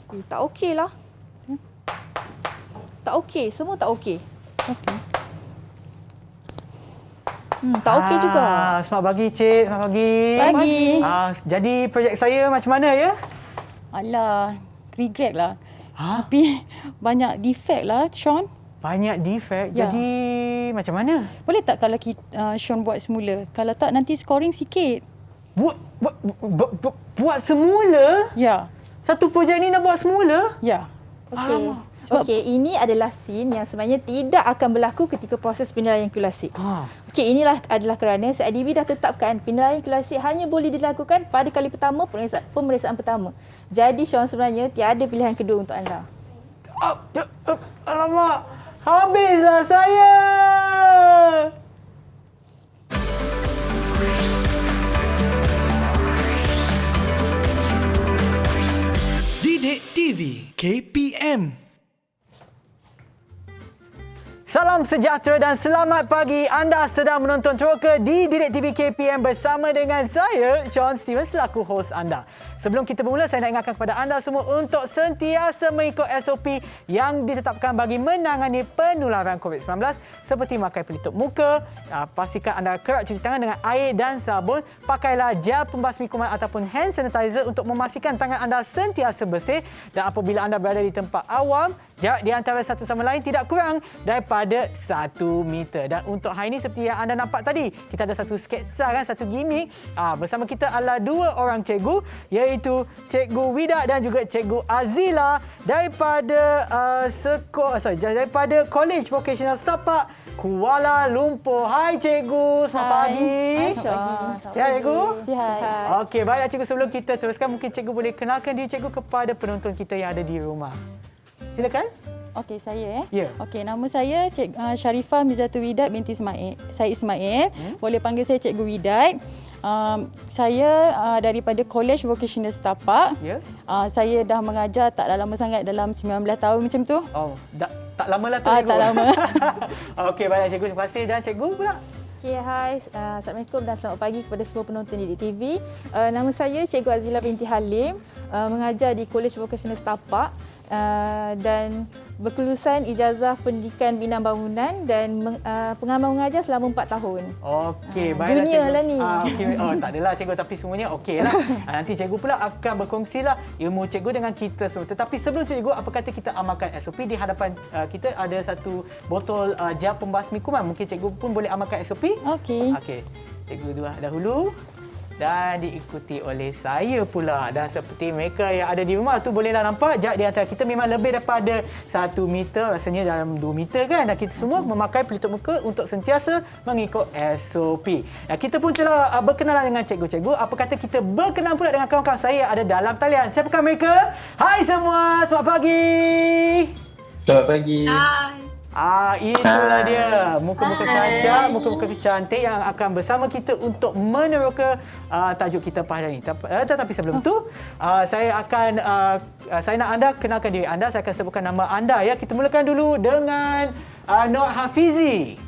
Tak okey lah. Tak okey, semua tak okey. Okey. Tak okey juga. Selamat pagi, Cik. Selamat pagi. Pagi. Jadi projek saya macam mana ya? Alah, regret lah. Ha? Tapi banyak defect lah, Sean. Banyak defect. Ya. Jadi macam mana? Boleh tak kalau Sean buat semula? Kalau tak, nanti scoring sikit. Buat semula? Ya, Satu projek ni nak buat semula? ya. Okey. Sebab- Okey, ini adalah scene yang sebenarnya tidak akan berlaku ketika proses penilaian klasik. Okey, inilah adalah kerana CIDB dah tetapkan penilaian klasik hanya boleh dilakukan pada kali pertama pemeriksaan pertama. Jadi Sean, sebenarnya tiada pilihan kedua untuk anda. Alamak, habislah saya. Didik TV KPM. Salam sejahtera dan selamat pagi. Anda sedang menonton Teroka di Didik TV KPM bersama dengan saya, Sean Steven, selaku host anda. Sebelum kita bermula, saya nak ingatkan kepada anda semua untuk sentiasa mengikut SOP yang ditetapkan bagi menangani penularan COVID-19 seperti memakai pelitup muka, pastikan anda kerap cuci tangan dengan air dan sabun, pakailah gel pembasmi kuman ataupun hand sanitizer untuk memastikan tangan anda sentiasa bersih, dan apabila anda berada di tempat awam, jarak di antara satu sama lain tidak kurang daripada 1 meter. Dan untuk hari ini, seperti yang anda nampak tadi, kita ada satu sketsa, satu gimmick. Bersama kita adalah 2 orang cikgu, iaitu Cikgu Wida dan juga Cikgu Azila daripada daripada College Vocational Setapak, Kuala Lumpur. Hai Cikgu, selamat pagi. Hai Sean. Ya Cikgu? Sihat. Okey, baiklah Cikgu, sebelum kita teruskan, mungkin Cikgu boleh kenalkan diri Cikgu kepada penonton kita yang ada di rumah. Silakan. Okey, saya Ya. Okey, nama saya Sharifah Mizatul Widat binti Said Ismail. Boleh panggil saya Cikgu Widat. Saya daripada College Vocational Setapak. Ya. Saya dah mengajar tak lama sangat, dalam 19 tahun macam tu. Oh, tak lama lah tu Cikgu. Tak lama. Okey, baiklah Cikgu, terima kasih. Dan Cikgu pula? Okay, hai. Assalamualaikum dan selamat pagi kepada semua penonton Didik TV. Nama saya Cikgu Azila binti Halim, mengajar di College Vocational Setapak dan berkelulusan ijazah pendidikan bina bangunan dan pengalaman mengajar selama 4 tahun. Okey, baiklah junior Cikgu. lah ni. Okay. Oh, tak adalah Cikgu, tapi semuanya okey lah. Nanti Cikgu pula akan berkongsilah ilmu Cikgu dengan kita semua. Tetapi sebelum Cikgu, apa kata kita amalkan SOP? Di hadapan kita ada satu botol gel pembasmi kuman. Mungkin Cikgu pun boleh amalkan SOP? Okey. Okey. Cikgu dahulu dan diikuti oleh saya pula. Dan seperti mereka yang ada di rumah tu, bolehlah nampak jarak di antara kita memang lebih daripada 1 meter, rasanya dalam 2 meter kan. Dan kita semua memakai pelitup muka untuk sentiasa mengikut SOP. Dan kita pun telah berkenalan dengan cikgu-cikgu. Apa kata kita berkenalan pula dengan kawan-kawan saya yang ada dalam talian. Siapakah mereka? Hai semua, selamat pagi. Selamat pagi. Itulah dia. Muka-muka cantik, muka-muka cantik yang akan bersama kita untuk meneroka tajuk kita pada hari ini. Tetapi sebelum tu, saya nak anda kenalkan diri anda. Saya akan sebutkan nama anda ya. Kita mulakan dulu dengan Nur Hafizi.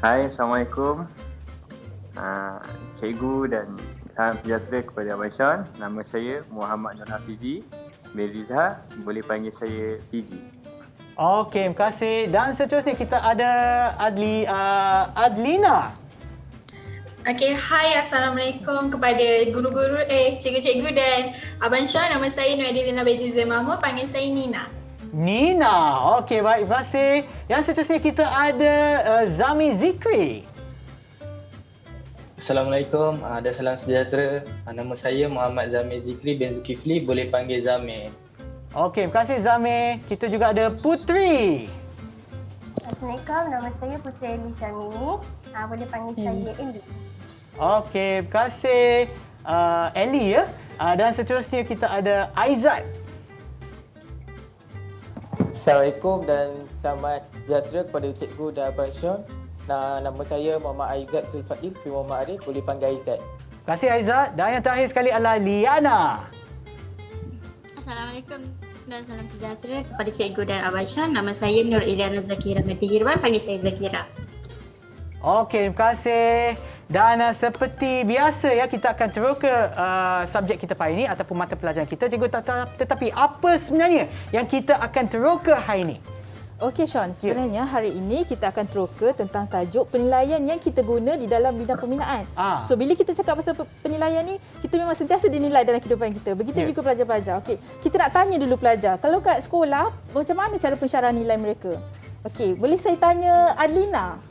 Hai, Assalamualaikum. Cikgu dan salam sejahtera kepada Abang Sean. Nama saya Muhammad Nur Hafizi bin Rizha. Boleh panggil saya PG. Okey, terima kasih. Dan seterusnya kita ada Adlina. Okay, hai, Assalamualaikum kepada guru-guru, cikgu-cikgu dan Abang Sean. Nama saya Nur Adilina Bejiza Mahmud, panggil saya Nina. Nina. Okey, baik, terima kasih. Yang seterusnya kita ada Zami Zikri. Assalamualaikum dan salam sejahtera. Nama saya Muhammad Zamir Zikri bin Zulkifli, boleh panggil Zamir. Okey, terima kasih Zamir. Kita juga ada Putri. Assalamualaikum, nama saya Putri Eli Syamini. Boleh panggil saya Eli. Okey, terima kasih Eli ya. Dan seterusnya kita ada Aizat. Assalamualaikum dan selamat sejahtera kepada cikgu dan Abang Sean. Nama saya Muhammad Aizat Zulfadil bin Muhammad Arif, boleh panggil Aizat. Terima kasih Aizat. Dan yang terakhir sekali adalah Liana. Assalamualaikum dan salam sejahtera kepada cikgu dan Abang Sean. Nama saya Nur Iliana Zakira Mati Hirwan, panggil saya Zakira. Okey, terima kasih. Dan seperti biasa ya, kita akan terus ke subjek kita hari ini ataupun mata pelajaran kita, cikgu. Tetapi apa sebenarnya yang kita akan terus ke hari ini? Okey Sean, sebenarnya hari ini kita akan teroka tentang tajuk penilaian yang kita guna di dalam bidang pembinaan. So bila kita cakap pasal penilaian ni, kita memang sentiasa dinilai dalam kehidupan kita. Begitu juga pelajar-pelajar. Okey, kita nak tanya dulu pelajar, kalau kat sekolah macam mana cara pensyarah nilai mereka? Okey, boleh saya tanya Adlina?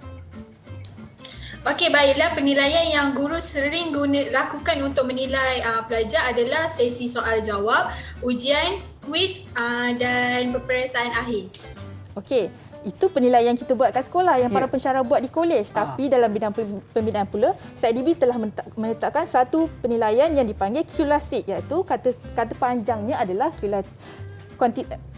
Okey, baiklah. Penilaian yang guru sering lakukan untuk menilai pelajar adalah sesi soal jawab, ujian, kuis dan peperiksaan akhir. Okey, itu penilaian kita buat kat sekolah yang para pensyarah buat di kolej. Tapi dalam bidang pembinaan pula, CIDB telah menetapkan satu penilaian yang dipanggil QLASIC, iaitu kata panjangnya adalah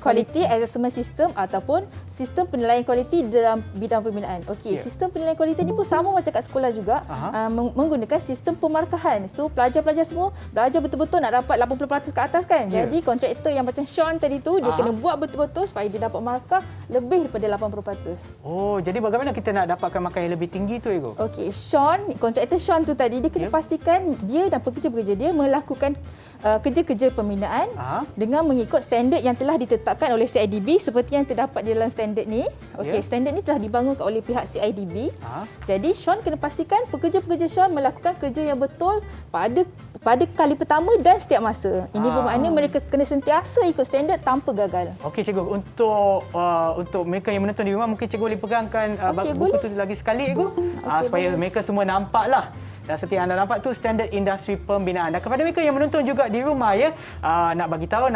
Quality Assessment System ataupun sistem penilaian kualiti dalam bidang pembinaan. Okey, sistem penilaian kualiti ni pun sama macam kat sekolah juga, menggunakan sistem pemarkahan. So pelajar-pelajar semua belajar betul-betul nak dapat 80% ke atas kan. Jadi kontraktor yang macam Sean tadi tu, dia kena buat betul-betul supaya dia dapat markah lebih daripada 80%. Oh, jadi bagaimana kita nak dapatkan markah yang lebih tinggi tu, Ego? Okey, kontraktor Sean tu tadi, dia kena pastikan dia dan pekerja-pekerja dia melakukan kerja-kerja pembinaan dengan mengikut standard yang telah ditetapkan oleh CIDB seperti yang terdapat di dalam standard ni. Okey, standard ni telah dibangunkan oleh pihak CIDB. Jadi Sean kena pastikan pekerja-pekerja Sean melakukan kerja yang betul pada kali pertama dan setiap masa. Ini bermakna mereka kena sentiasa ikut standard tanpa gagal. Okey cikgu, untuk mereka yang menonton di rumah, mungkin cikgu boleh pegangkan buku tu lagi sekali, cikgu, supaya mereka semua nampaklah. Dan seperti anda nampak tu standard industri pembinaan. Dan kepada mereka yang menonton juga di rumah ya, nak bagi tahu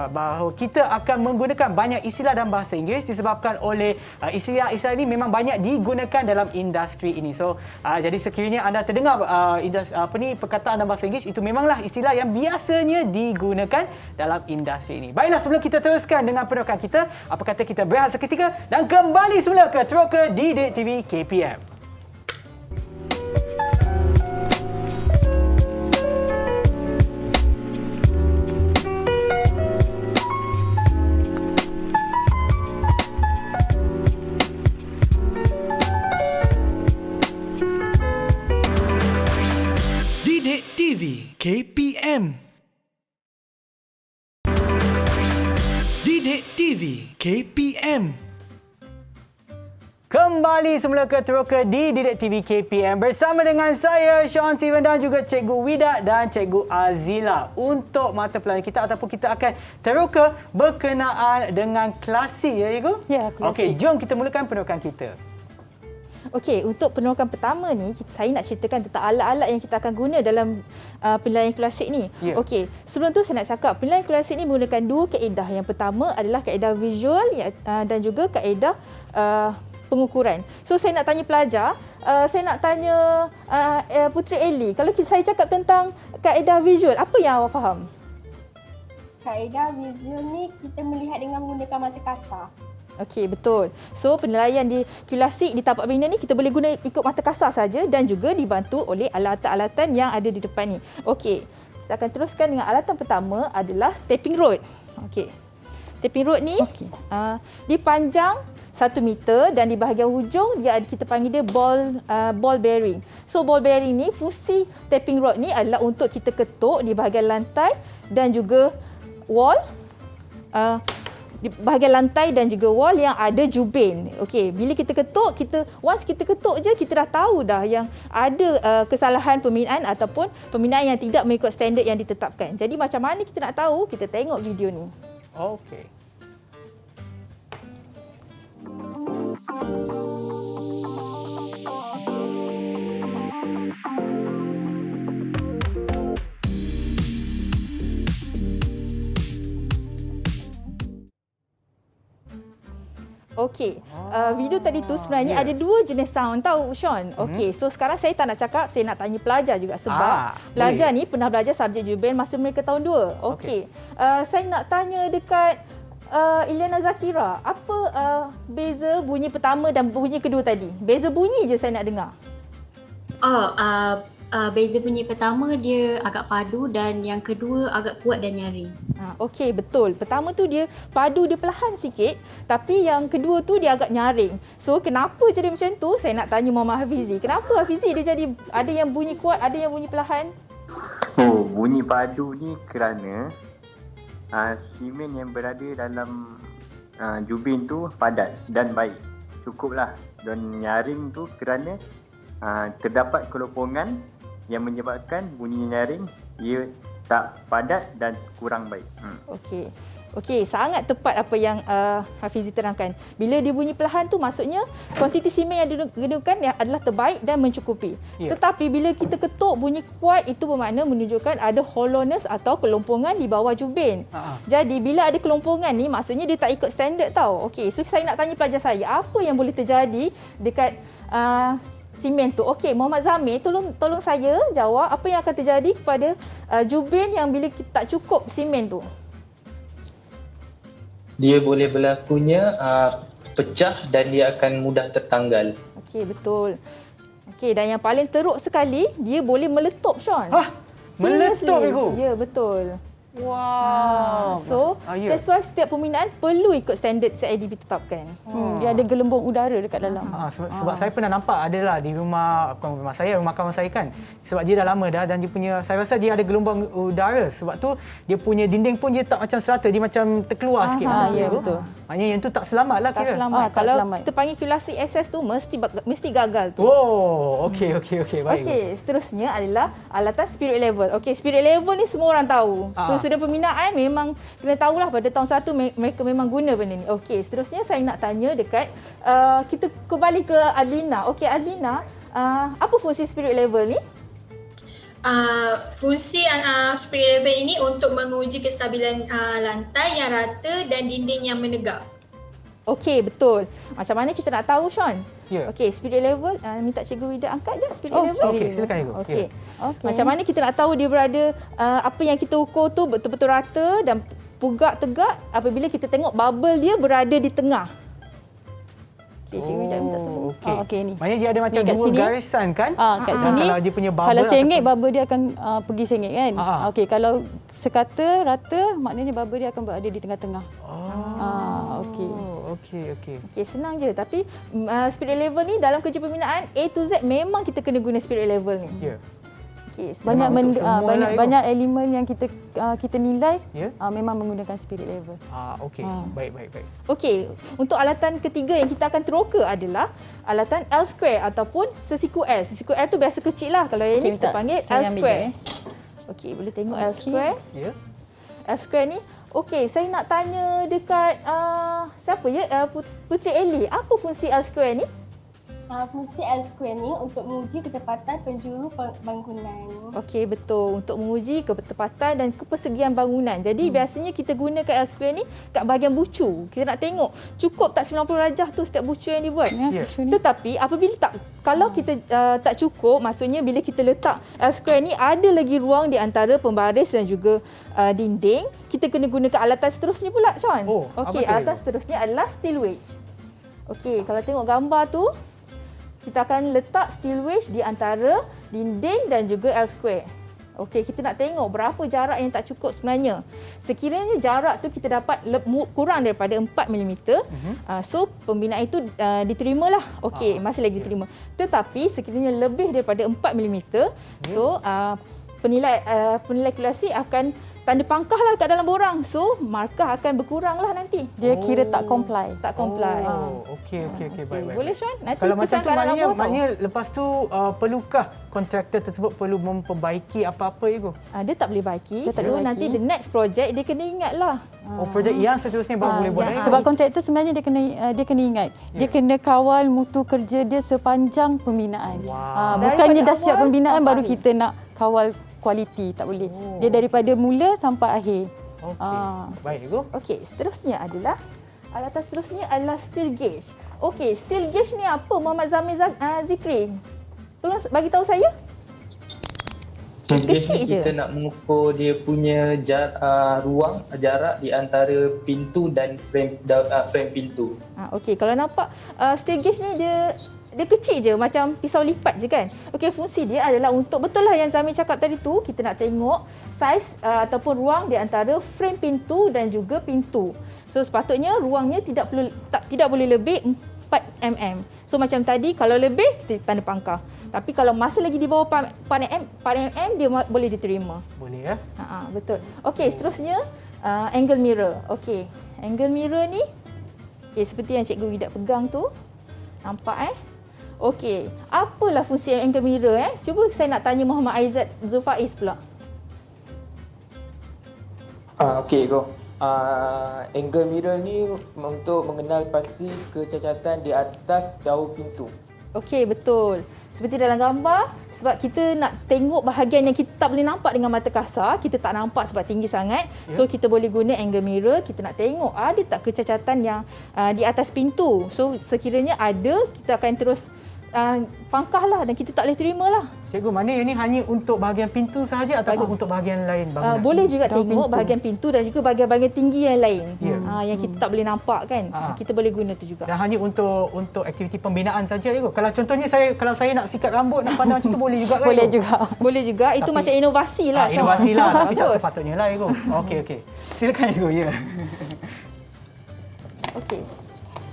bahawa kita akan menggunakan banyak istilah dalam bahasa Inggeris disebabkan oleh istilah-istilah ini memang banyak digunakan dalam industri ini. So jadi sekiranya anda terdengar perkataan dalam bahasa Inggeris, itu memanglah istilah yang biasanya digunakan dalam industri ini. Baiklah, sebelum kita teruskan dengan penerokan kita, apa kata kita berehat seketika dan kembali semula ke Teroka di Didik TV KPM. TV KPM. Didik TV KPM. Kembali semula ke Teroka di Didik TV KPM bersama dengan saya Sean Steven dan juga Cikgu Widat dan Cikgu Azila. Untuk mata pelajaran kita ataupun kita akan teroka berkenaan dengan klasik ya Cikgu? Ya, klasik. Okey, jom kita mulakan penerokan kita. Okey, untuk penerokan pertama ni, saya nak ceritakan tentang alat-alat yang kita akan guna dalam penilaian klasik ni. Okey, sebelum tu saya nak cakap, penilaian klasik ni menggunakan dua kaedah. Yang pertama adalah kaedah visual dan juga kaedah pengukuran. So, saya nak tanya pelajar, saya nak tanya Puteri Eli, kalau saya cakap tentang kaedah visual, apa yang awak faham? Kaedah visual ni kita melihat dengan menggunakan mata kasar. Okey, betul. So, penilaian di QLASIC di tapak bina ni kita boleh guna ikut mata kasar saja dan juga dibantu oleh alatan-alatan yang ada di depan ni. Okey, kita akan teruskan dengan alatan pertama adalah tapping rod. Okey. Tapping rod ni dia panjang 1 meter dan di bahagian hujung kita panggil dia ball bearing. So, ball bearing ni, fungsi tapping rod ni adalah untuk kita ketuk di bahagian lantai dan juga wall. Di bahagian lantai dan juga wall yang ada jubin. Okey, bila kita ketuk, once kita ketuk je, kita dah tahu dah yang ada kesalahan pembinaan ataupun pembinaan yang tidak mengikut standard yang ditetapkan. Jadi macam mana kita nak tahu? Kita tengok video ni. Okey. Okey, video tadi tu sebenarnya ada dua jenis sound tahu Sean. Okey, so sekarang saya tak nak cakap, saya nak tanya pelajar juga sebab pelajar ni pernah belajar subjek jubin masa mereka tahun 2. Okey, saya nak tanya dekat Iliana Zakira, apa beza bunyi pertama dan bunyi kedua tadi? Beza bunyi je saya nak dengar. Beza bunyi pertama dia agak padu dan yang kedua agak kuat dan nyaring. Okey, betul. Pertama tu dia padu, dia perlahan sikit, tapi yang kedua tu dia agak nyaring. So kenapa jadi macam tu? Saya nak tanya Muhammad Hafizi. Kenapa Hafizi dia jadi ada yang bunyi kuat, ada yang bunyi perlahan? Bunyi padu ni kerana simen yang berada dalam jubin tu padat dan baik. Cukuplah. Dan nyaring tu kerana terdapat kelompongan yang menyebabkan bunyi nyaring ia tak padat dan kurang baik. Okey, sangat tepat apa yang Hafizi terangkan. Bila dia bunyi perlahan tu maksudnya kuantiti simen yang digunakan adalah terbaik dan mencukupi. Tetapi bila kita ketuk bunyi kuat, itu bermakna menunjukkan ada hollowness atau kelompongan di bawah jubin. Jadi bila ada kelompongan ni maksudnya dia tak ikut standard tau. Okey, so saya nak tanya pelajar saya, apa yang boleh terjadi dekat simen tu? Okey, Muhammad Zamir, tolong saya jawab apa yang akan terjadi kepada jubin yang bila kita tak cukup simen tu. Dia boleh berlakunya pecah dan dia akan mudah tertanggal. Okey, betul. Okey, dan yang paling teruk sekali, dia boleh meletup, Sean. Meletup itu? Ya, betul. Wow. So, that's why setiap pembinaan perlu ikut standard CIDB tetapkan. Dia ada gelembung udara dekat dalam. Sebab saya pernah nampak adalah di rumah, bukan rumah saya, rumah kawan saya kan. Sebab dia dah lama dah dan dia punya, saya rasa dia ada gelombang udara. Sebab tu dia punya dinding pun dia tak macam serata, dia macam terkeluar sikit. Ya, betul. Maknanya yang tu tak selamat lah kira. Kalau kita panggil QLC SS tu mesti gagal tu. Okey, baik. Okey, seterusnya adalah alatan spirit level. Okey, spirit level ni semua orang tahu. Sudah pembinaan memang kena tahulah pada tahun 1 mereka memang guna benda ni. Okey, seterusnya saya nak tanya dekat kita kembali ke Adlina. Okey, Adlina, apa fungsi spirit level ni? Fungsi spirit level ini untuk menguji kestabilan lantai yang rata dan dinding yang menegak. Okey, betul. Macam mana kita nak tahu, Sean? Okey, spirit level, minta Cikgu Wida angkat je spirit level. Okey, silakan Cikgu. Okey. Macam mana kita nak tahu dia berada, apa yang kita ukur tu betul-betul rata dan pugak tegak apabila kita tengok bubble dia berada di tengah. Okey, Cikgu Wida minta tolong. Okey ni. Maknanya dia ada macam dua sini, garisan kan? Kat sini, kalau dia punya bubble, kalau sengit bubble dia akan pergi sengit kan? Okey, kalau sekata rata maknanya bubble dia akan berada di tengah-tengah. Okey, senang je. Tapi spirit level ni dalam kerja pembinaan A to Z memang kita kena guna spirit level ni. Okay, banyak elemen yang kita nilai memang menggunakan spirit level. Okey, baik. Okey, untuk alatan ketiga yang kita akan teroka adalah alatan L-square ataupun sesiku L. Sesiku L tu biasa kecil lah. Kalau yang ni kita panggil L-square. Okey, boleh tengok L-square. L-square ni. Okey, saya nak tanya dekat siapa ya? Puteri Eli. Apa fungsi L-square ni? Fungsi L-square ni untuk menguji ketepatan penjuru bangunan. Okey, betul. Untuk menguji ketepatan dan kepersegian bangunan. Jadi biasanya kita gunakan L-square ni kat bahagian bucu. Kita nak tengok cukup tak 90 darjah tu setiap bucu yang dibuat. Tetapi apabila kalau kita tak cukup, maksudnya bila kita letak L-square ni ada lagi ruang di antara pembaris dan juga dinding, kita kena gunakan alatan seterusnya pula, Sean. Okey, alatan seterusnya adalah steel wedge. Okey, kalau tengok gambar tu, kita akan letak steel wedge di antara dinding dan juga L-square. Okey, kita nak tengok berapa jarak yang tak cukup sebenarnya. Sekiranya jarak tu kita dapat kurang daripada 4 mm, so pembinaan itu diterimalah. Okey, masih lagi diterima. Tetapi sekiranya lebih daripada 4 mm, so penilai kalkulasi akan tanda pangkah lah kat dalam borang. So, markah akan berkurang lah nanti. Dia kira tak comply. Tak comply. Okey, baik. Boleh, Sean? Nanti kalau macam tu maknanya lepas tu perlukah kontraktor tersebut perlu memperbaiki apa-apa itu? Dia tak boleh baiki. Nanti the next project dia kena ingat lah. Projek yang seterusnya baru boleh buat. Sebab kontraktor sebenarnya dia kena ingat. Dia kena kawal mutu kerja dia sepanjang pembinaan. Bukannya dah siap pembinaan baru kita nak kawal kualiti, tak boleh. Dia daripada mula sampai akhir. Baik, Ibu. Okey, seterusnya adalah alatan seterusnya adalah steel gauge. Okey, steel gauge ni apa, Muhammad Zamir Zikri? Tolong bagi tahu saya. Biasanya je. kita nak mengukur dia punya ruang, jarak di antara pintu dan frame pintu. Okey, kalau nampak steel gauge ni dia kecil je, macam pisau lipat je kan. Okey, fungsi dia adalah untuk, betul lah yang Zamir cakap tadi tu, kita nak tengok saiz ataupun ruang di antara frame pintu dan juga pintu. So sepatutnya ruangnya tidak boleh lebih 4 mm. So macam tadi, kalau lebih kita tanda pangkah. Tapi kalau masih lagi di bawah 4 mm dia boleh diterima. Boleh ya? Betul. Okey, seterusnya angle mirror. Okey, angle mirror ni seperti yang Cikgu Widat pegang tu. Nampak Okey, apalah fungsi angle mirror Cuba saya nak tanya Muhammad Aizat Zulfaiz pula. Okey, go. Angle mirror ni untuk mengenal pasti kecacatan di atas daun pintu. Okey, betul. Seperti dalam gambar, sebab kita nak tengok bahagian yang kita tak boleh nampak dengan mata kasar, kita tak nampak sebab tinggi sangat. So kita boleh guna angle mirror, kita nak tengok ada tak kecacatan yang di atas pintu. So sekiranya ada, kita akan terus pangkah lah dan kita tak boleh terima lah. Cikgu, mana ini hanya untuk bahagian pintu sahaja ataupun untuk bahagian lain bangunan? Boleh juga tengok bahagian pintu dan juga bahagian-bahagian tinggi yang lain. Yang kita tak boleh nampak kan. Kita boleh guna tu juga. Dan hanya untuk aktiviti pembinaan saja, Cikgu. Kalau contohnya kalau saya nak sikat rambut, nak pandang macam tu boleh juga kan? Boleh juga. Itu macam inovasi lah. Inovasi lah. Tapi tak sepatutnya lah, Cikgu. Okey. Silakan, Cikgu. Ya.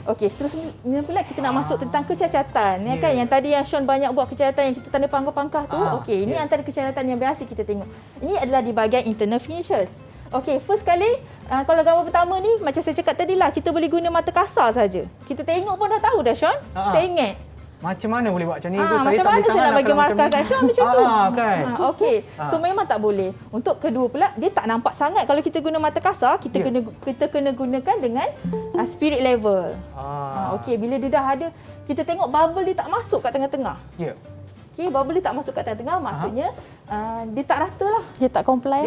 Okey, seterusnya pula kita nak masuk tentang kecacatan. Kan? Yang tadi yang Sean banyak buat kecacatan yang kita tanda pangkah-pangkah tu. Okey, ini antara kecacatan yang biasa kita tengok. Ini adalah di bahagian internal finishes. Okey, first kali, kalau gambar pertama ni, macam saya cakap tadi lah, kita boleh guna mata kasar saja. Kita tengok pun dah tahu dah, Sean. Saya ingat. Macam mana boleh buat macam ni? Macam mana saya nak bagi markah kat Sean macam tu? Kan? Okey. So memang tak boleh. Untuk kedua pula, dia tak nampak sangat. Kalau kita guna mata kasar, kita kena gunakan dengan spirit level. Okey, bila dia dah ada, kita tengok bubble dia tak masuk kat tengah-tengah. Okey, bubble dia tak masuk kat tengah-tengah, maksudnya dia tak rata lah. Dia tak comply.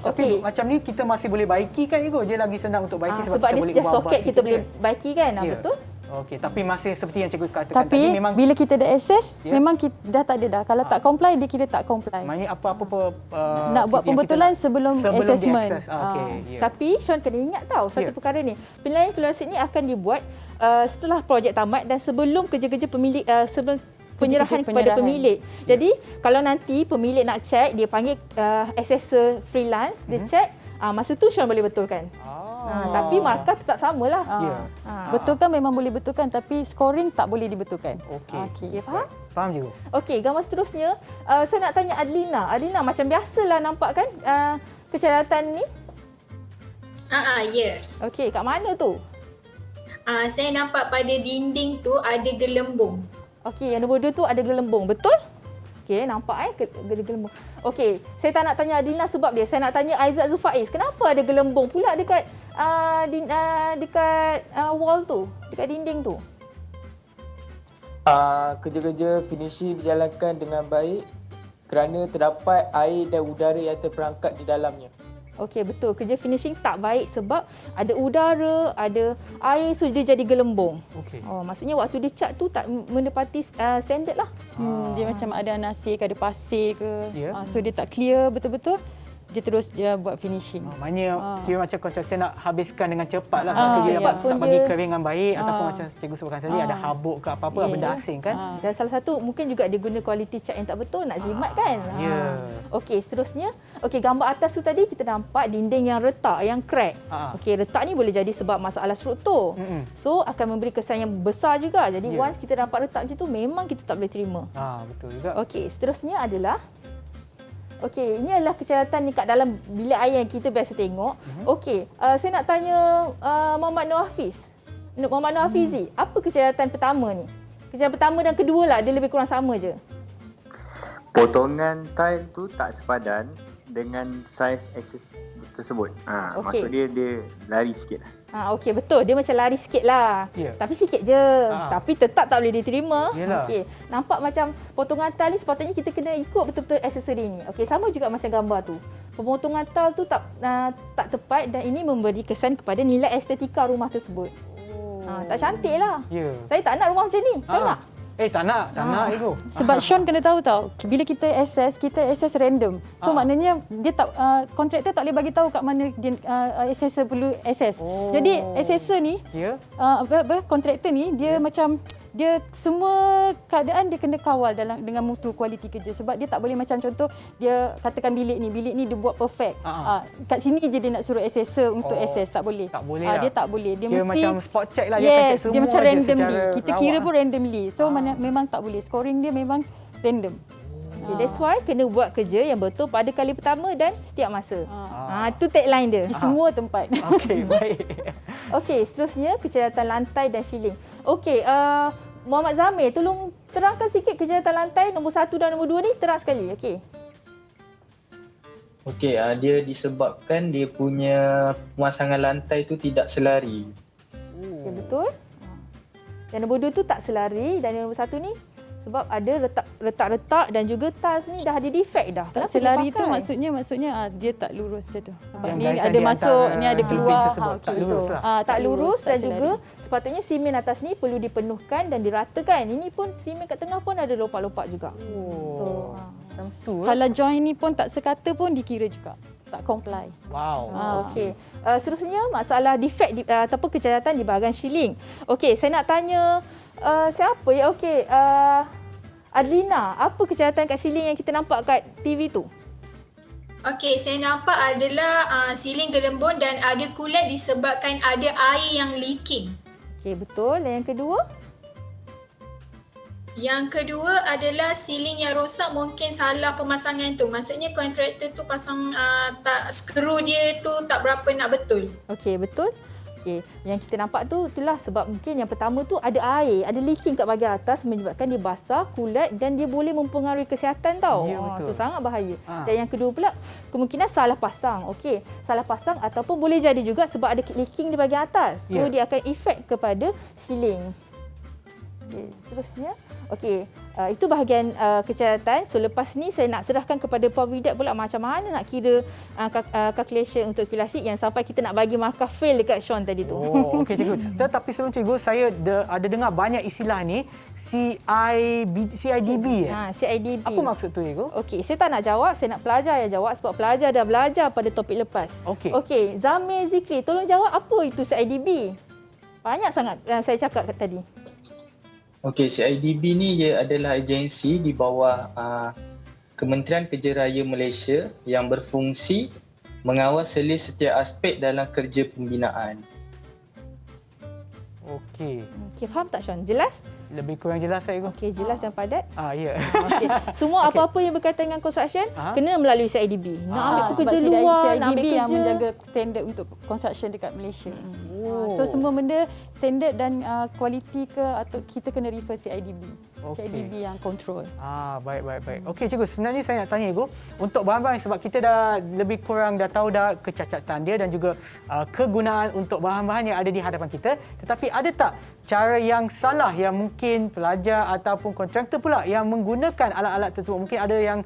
Tapi macam ni kita masih boleh baiki kan, Cikgu? Dia lagi senang untuk baiki sebab dia just soket kita boleh baiki kan. Betul? Okey, tapi masih seperti yang Cikgu katakan tadi, memang bila kita dah access, memang kita dah tak ada dah. Kalau tak comply, dia kira tak comply. Maknanya apa-apa nak buat pembetulan sebelum assessment. Tapi Sean kena ingat tahu satu perkara ni. Penilaian keluasan ni akan dibuat setelah projek tamat dan sebelum kerja-kerja pemilik sebelum penyerahan kepada pemilik. Jadi kalau nanti pemilik nak check, dia panggil assessor freelance, dia check, masa tu Sean boleh betulkan. Tapi markah tetap samalah. Betulkan memang boleh betulkan, tapi scoring tak boleh dibetulkan. Okey, faham? Faham, Cikgu. Okey, gambar seterusnya, saya nak tanya Adlina. Adlina, macam biasalah nampak kan kecacatan ni? Ya. Okey, kat mana tu? Saya nampak pada dinding tu ada gelembung. Okey, yang nombor 2 tu ada gelembung, betul? Okey, nampak gelembung. Okey, saya tak nak tanya Adlina sebab dia. Saya nak tanya Aizat Zulfaiz. Kenapa ada gelembung pula dekat wall tu, dekat dinding tu? Kerja-kerja finishing dijalankan dengan baik kerana terdapat air dan udara yang terperangkap di dalamnya. Okey, betul. Kerja finishing tak baik sebab ada udara, ada air, so dia jadi gelembung. Maksudnya waktu dia cat tu tak menepati standard lah. Dia macam ada nasir ke, ada pasir ke. So dia tak clear betul-betul. Dia terus buat finishing. Maknanya kira macam kontraktor nak habiskan dengan cepat lah. Kerja nak bagi kering dengan baik ataupun macam Cikgu sebutkan tadi ada habuk ke apa-apa, benda asing kan. Dan salah satu mungkin juga dia guna quality cat yang tak betul, nak jimat kan. Okey, seterusnya. Okey, gambar atas tu tadi kita nampak dinding yang retak, yang crack. Okey, retak ni boleh jadi sebab masalah struktur. So akan memberi kesan yang besar juga. Jadi once kita nampak retak macam tu, memang kita tak boleh terima. Betul juga. Okey, seterusnya adalah okey, ini adalah kecacatan ni kat dalam bilik air yang kita biasa tengok. Okey, saya nak tanya Muhammad Nur Hafizi, apa kecacatan pertama ni? Kecacatan pertama dan kedua lah, dia lebih kurang sama je. Potongan tile tu tak sepadan dengan saiz akses tersebut. Maksud dia lari sikit lah. Okey, betul. Dia macam lari sikit lah. Tapi sikit je. Tapi tetap tak boleh diterima. Okey, nampak macam potongan tile ni sepatutnya kita kena ikut betul-betul aksesori ni. Okey, sama juga macam gambar tu. Pemotongan tile tu tak tepat dan ini memberi kesan kepada nilai estetika rumah tersebut. Tak cantik lah. Saya tak nak rumah macam ni. Saya nak. Tak nak ego. Sebab Sean kena tahu tau, bila kita access random. So maknanya dia tak kontraktor tak boleh bagi tahu kat mana dia assessor perlu access. Jadi assessor ni kontraktor ni dia macam dia semua keadaan dia kena kawal dengan mutu kualiti kerja, sebab dia tak boleh macam contoh dia katakan bilik ni dia buat perfect. Kat sini je dia nak suruh assessor untuk assess, tak boleh. Dia tak boleh. Dia mesti macam spot check lah, dia akan check semua. Dia macam randomly. Kita kira rawak. pun randomly. So memang tak boleh. Scoring dia memang random. Okay, that's why kena buat kerja yang betul pada kali pertama dan setiap masa. Itu tagline dia. Di semua tempat. Okey, baik. Okey, seterusnya kejahatan lantai dan shilling. Okey, Muhammad Zamir, tolong terangkan sikit kejahatan lantai nombor 1 dan nombor 2 ni, terang sekali. Okey. Okey, dia disebabkan dia punya pemasangan lantai tu tidak selari. Okey, betul. Dan nombor 2 tu tak selari, dan nombor 1 ni sebab ada retak-retak dan juga tiles ni dah ada defect dah. Tak selari tu maksudnya dia tak lurus macam tu. Yang Ni garisan ada di masuk, antara ni ada keluar. tak lurus lah. Tak lurus dan tak juga sepatutnya simen atas ni perlu dipenuhkan dan diratakan. Ini pun simen kat tengah pun ada lopak-lopak juga. Macam tu. Kalau join ni pun tak sekata pun dikira juga. Tak comply. Wow. Okey. Seterusnya masalah defect ataupun kejahatan di bahagian shilling. Okey, saya nak tanya siapa ya? Okey, Adlina, apa kejahatan kat shilling yang kita nampak kat TV tu? Okey, saya nampak adalah siling gelembung dan ada kulat disebabkan ada air yang leaking. Okey, betul. Dan yang kedua? Yang kedua adalah siling yang rosak, mungkin salah pemasangan tu. Maksudnya kontraktor tu pasang tak skru dia tu tak berapa nak betul. Okey, betul. Okey, yang kita nampak tu itulah sebab mungkin yang pertama tu ada air, ada leaking kat bahagian atas menyebabkan dia basah, kulat dan dia boleh mempengaruhi kesihatan tau. Ya, betul. So sangat bahaya. Dan yang kedua pula kemungkinan salah pasang. Okey, salah pasang ataupun boleh jadi juga sebab ada leaking di bahagian atas. So dia akan efek kepada shilling. Okay, seterusnya. Okey, itu bahagian kejahatan. So lepas ni saya nak serahkan kepada Puan Widat pula macam mana nak kira calculation untuk akumulasi yang sampai kita nak bagi markah fail dekat Sean tadi tu. Okey cikgu. Tetapi sebelum cikgu, saya ada dengar banyak istilah ni CIDB. CIDB. Apa maksud tu cikgu? Okey, saya tak nak jawab, saya nak pelajar yang jawab sebab pelajar dah belajar pada topik lepas. Okey, Zamir Zikri, tolong jawab apa itu CIDB? Banyak sangat saya cakap tadi. Okey, CIDB ni dia adalah agensi di bawah Kementerian Kerja Raya Malaysia yang berfungsi mengawal selis setiap aspek dalam kerja pembinaan. Okey. Okey, faham tak Sean? Jelas? Lebih kurang jelas saya. Okey, jelas dan padat? Ya. Okey. Semua apa-apa yang berkaitan dengan construction kena melalui CIDB. Nak ambil pekerja sebab luar, CIDB nak ambil yang kerja menjaga standard untuk construction dekat Malaysia. So semua benda standard dan kualiti ke atau kita kena refer CIDB. CIDB yang control. Baik. Okey cikgu, sebenarnya saya nak tanya cikgu, untuk bahan-bahan sebab kita dah lebih kurang dah tahu dah kecacatan dia dan juga kegunaan untuk bahan-bahan yang ada di hadapan kita, tetapi ada tak cara yang salah yang mungkin pelajar ataupun kontraktor pula yang menggunakan alat-alat tersebut? Mungkin ada yang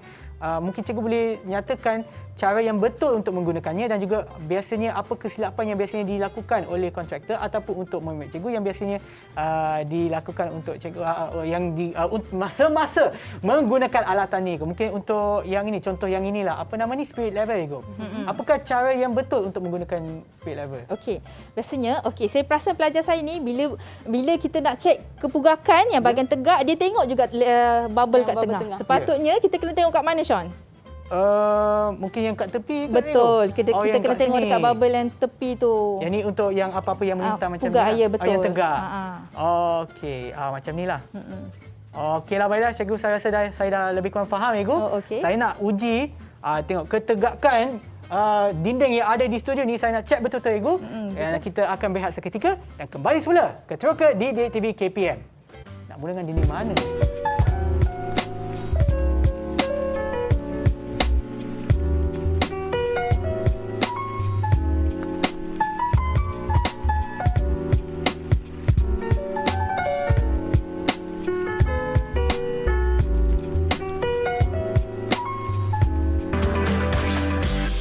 mungkin cikgu boleh nyatakan cara yang betul untuk menggunakannya dan juga biasanya apa kesilapan yang biasanya dilakukan oleh kontraktor ataupun untuk Muhammad cikgu yang biasanya dilakukan untuk cikgu yang masa-masa menggunakan alatan ni. Mungkin untuk yang ini, contoh yang inilah, apa nama ni, spirit level cikgu. Apakah cara yang betul untuk menggunakan spirit level? Okey, biasanya saya perasan pelajar saya ni bila kita nak cek kepugakan yang bahagian tegak, dia tengok juga bubble kat tengah. Sepatutnya kita kena tengok kat mana Sean? Mungkin yang kat tepi. Betul. Kita kena tengok sini. dekat bubble yang tepi tu. Yang ni untuk yang apa-apa yang melintang macam ni. Pugak air, betul. Yang tegak. Okey, macam ni lah. Okeylah baiklah cikgu, saya rasa saya dah lebih kurang faham cikgu. Saya nak uji tengok ketegakan dinding yang ada di studio ni. Saya nak cek betul-betul cikgu. Dan kita akan berehat seketika dan kembali semula ke Teroka di Didik TV KPM. Nak mula dengan dinding mana?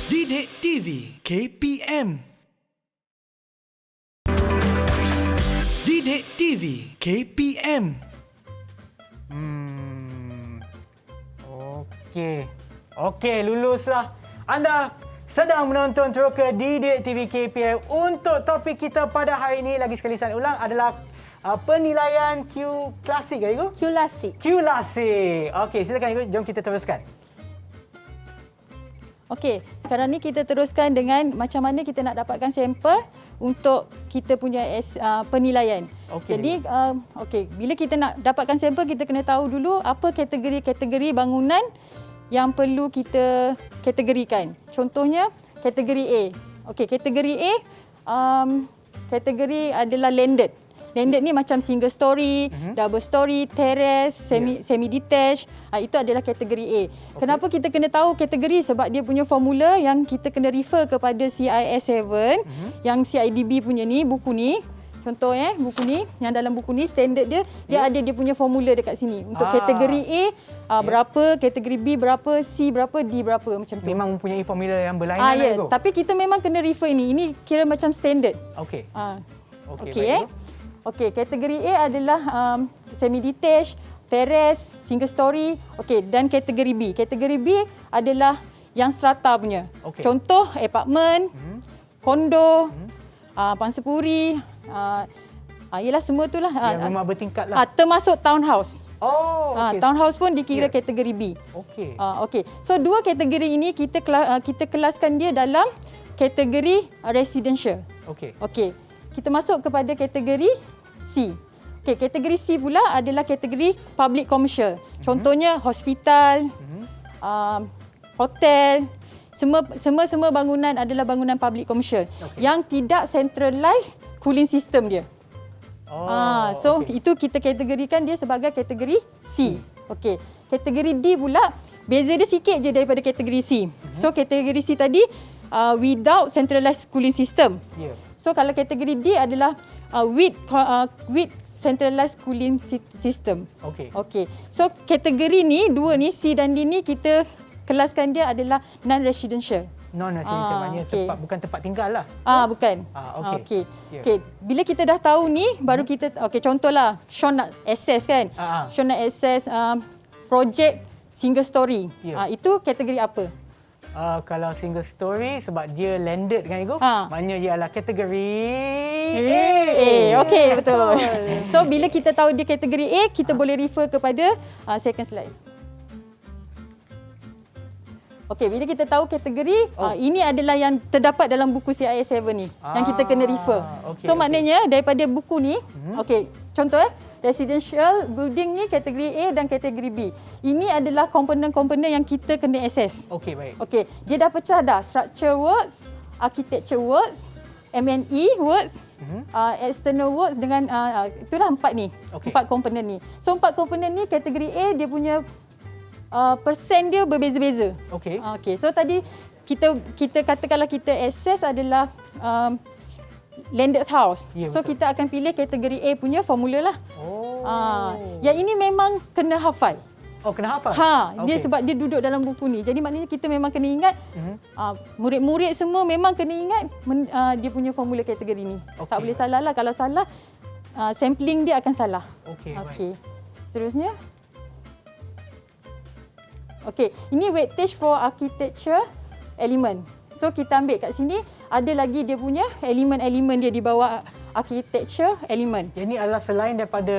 Didik TV KPM. Didik TV KPM. Okey, luluslah. Anda sedang menonton Teroka di Didik TV KPM. Untuk topik kita pada hari ini, lagi sekali saya ulang, adalah penilaian Q Klasik. Q Klasik. Okey, silakan Ibu. Jom kita teruskan. Okey, sekarang ni kita teruskan dengan macam mana kita nak dapatkan sampel untuk kita punya penilaian. Jadi, bila kita nak dapatkan sampel, kita kena tahu dulu apa kategori-kategori bangunan yang perlu kita kategorikan. Contohnya, kategori A. Okey, kategori A, kategori adalah landed. Landed ni macam single story, double story, terrace, semi-detached. Itu adalah kategori A. Kenapa kita kena tahu kategori? Sebab dia punya formula yang kita kena refer kepada CIS 7, yang CIDB punya ni, buku ni. Contoh buku ni, yang dalam buku ni standard dia ada dia punya formula dekat sini. Untuk kategori A berapa, kategori B berapa, C berapa, D berapa, macam tu. Memang mempunyai formula yang berlainan. Tapi kita memang kena refer ini. Ini kira macam standard. Okey. Okey, kategori A adalah semi-detached, terrace, single story. Okey, dan kategori B. Kategori B adalah yang strata punya. Contoh, apartment, kondo, pangsapuri, ialah semua itulah. Yang rumah bertingkat lah. Termasuk townhouse. Okey. Townhouse pun dikira kategori B. Okey. So, dua kategori ini kita kelaskan dia dalam kategori residential. Okey. Kita masuk kepada kategori C. Okey, kategori C pula adalah kategori public commercial. Contohnya hospital, hotel, semua bangunan adalah bangunan public commercial yang tidak centralized cooling system dia. Itu kita kategorikan dia sebagai kategori C. Okey. Kategori D pula beza dia sikit je daripada kategori C. So kategori C tadi without centralized cooling system. So kalau kategori D adalah with centralized cooling system. Okey. So kategori ni, dua ni, C dan D ni, kita kelaskan dia adalah non-residential. Non-residential maknanya bukan tempat tinggal lah. Bukan. Okey. Bila kita dah tahu ni, baru kita contohlah Sean nak access kan. Sean nak access projek single story. Itu kategori apa? Kalau single story, sebab dia landed kan Igu, maknanya ia adalah kategori A. Okey, betul. So bila kita tahu dia kategori A, kita boleh refer kepada second slide. Okey, bila kita tahu kategori, ini adalah yang terdapat dalam buku CIS 7 ni, yang kita kena refer. So maknanya daripada buku ni, contoh residential building ni kategori A dan kategori B. Ini adalah komponen-komponen yang kita kena access. Okey, dia dah pecah dah. Structure works, architecture works, M&E works, external works dengan itulah 4 ni. 4 komponen ni. So 4 komponen ni kategori A dia punya persen dia berbeza-beza. Okey. So tadi kita katakanlah kita access adalah landed house. So kita akan pilih kategori A punya formula lah. Yang ini memang kena hafal. Kena hafal? Dia sebab dia duduk dalam buku ni. Jadi maknanya kita memang kena ingat, murid-murid semua memang kena ingat dia punya formula kategori ni. Tak boleh salah lah. Kalau salah, sampling dia akan salah. Okey. Seterusnya. Okey, ini weightage for architecture element. So kita ambil kat sini, ada lagi dia punya elemen-elemen dia di bawah architecture element. Yang ini adalah selain daripada